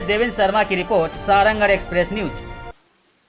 देवेंद्र शर्मा की report, Sarangarh express news.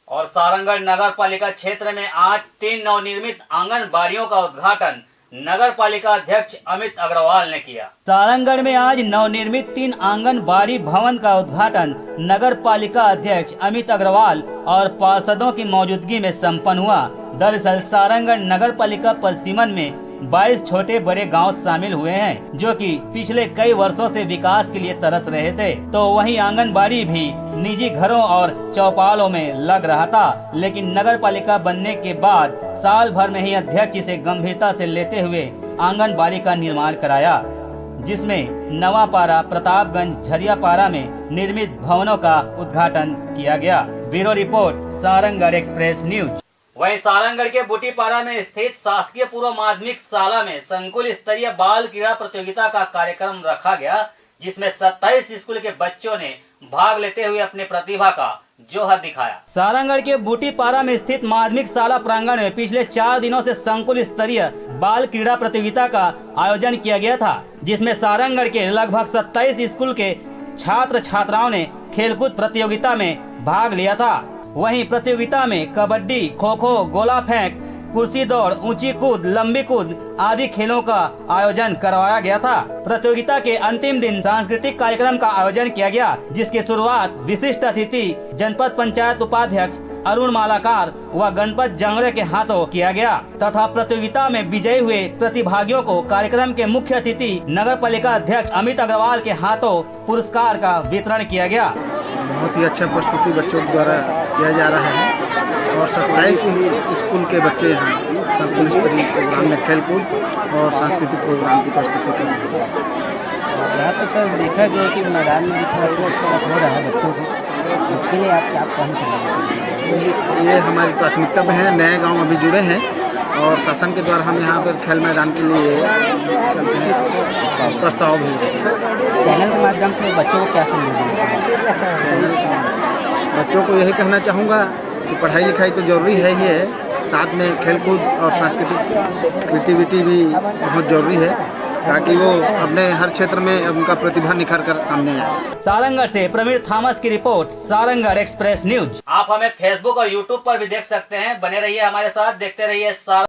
और सारंगगढ़ नगर पालिका क्षेत्र में आज 3 नवनिर्मित आंगनबाड़ियों का उद्घाटन नगर पालिका अध्यक्ष अमित अग्रवाल ने किया। सारंगगढ़ में आज नवनिर्मित 3 आंगनबाड़ी भवन का उद्घाटन नगर पालिका अध्यक्ष अमित अग्रवाल और पार्षदों की मौजूदगी में संपन्न हुआ। दरअसल सारंगगढ़ नगर पालिका परिसीमन में 22 छोटे बड़े गांव शामिल हुए हैं, जो कि पिछले कई वर्षों से विकास के लिए तरस रहे थे। तो वहीं आंगनबाड़ी भी निजी घरों और चौपालों में लग रहा था, लेकिन नगर पालिका बनने के बाद साल भर में ही अध्यक्ष इसे गंभीरता से लेते हुए आंगनबाड़ी का निर्माण कराया, जिसमें नवापारा, प्रतापगंज, झरियापारा में निर्मित भवनों का उद्घाटन किया गया। Bureau report, Sarangarh express news. वहीं सारंगगढ़ के बूटीपारा में स्थित शासकीय पूर्व माध्यमिक शाला में संकुल स्तरीय बाल क्रीड़ा प्रतियोगिता का कार्यक्रम रखा गया, जिसमें 27 स्कूल के बच्चों ने भाग लेते हुए अपने प्रतिभा का जोहर दिखाया। सारंगगढ़ के बूटीपारा में स्थित माध्यमिक शाला प्रांगण में पिछले 4 दिनों से संकुल स्तरीय बाल क्रीड़ा प्रतियोगिता का आयोजन किया गया था, जिसमें सारंगगढ़ के लगभग 27 स्कूल के छात्र छात्राओं ने खेलकूद प्रतियोगिता में भाग लिया था। वहीं प्रतियोगिता में कबड्डी, खो खो, गोला फेंक, कुर्सी दौड़, ऊंची कूद, लंबी कूद आदि खेलों का आयोजन करवाया गया था। प्रतियोगिता के अंतिम दिन सांस्कृतिक कार्यक्रम का आयोजन किया गया, जिसकी शुरुआत विशिष्ट अतिथि जनपद पंचायत उपाध्यक्ष अरुण मालाकार व गणपत जंगड़े के हाथों किया गया तथा प्रतियोगिता में विजयी हुए प्रतिभागियों को कार्यक्रम के मुख्य अतिथि नगर पालिका अध्यक्ष अमित अग्रवाल के हाथों पुरस्कार का वितरण किया गया। बहुत ही अच्छा प्रस्तुति बच्चों द्वारा किया जा रहा है और 27 स्कूल के बच्चे हैं संकुल स्तरीय प्रोग्राम में खेलकूद और सांस्कृतिक प्रोग्राम की प्रस्तुति कर रहे हैं। यहाँ पर सर देखा गया कि मैदान में हो रहा है बच्चों को, इसके लिए आप क्या कहेंगे? ये हमारी प्राथमिकता में है। नए गांव अभी जुड़े हैं और शासन के द्वारा हम यहाँ पर खेल मैदान के लिए चलते हैं, प्रस्ताव भी चैनल के माध्यम से बच्चों को क्या संदेश? बच्चों को यही कहना चाहूँगा कि पढ़ाई लिखाई तो जरूरी है ही है, साथ में खेलकूद और सांस्कृतिक एक्टिविटी भी बहुत जरूरी है, ताकि वो अपने हर क्षेत्र में उनका प्रतिभा निखर कर सामने आए। सारंगगढ़ से प्रवीण थॉमस की रिपोर्ट, सारंगगढ़ एक्सप्रेस न्यूज। आप हमें फेसबुक और यूट्यूब पर भी देख सकते हैं। बने रहिए हमारे साथ, देखते रहिए।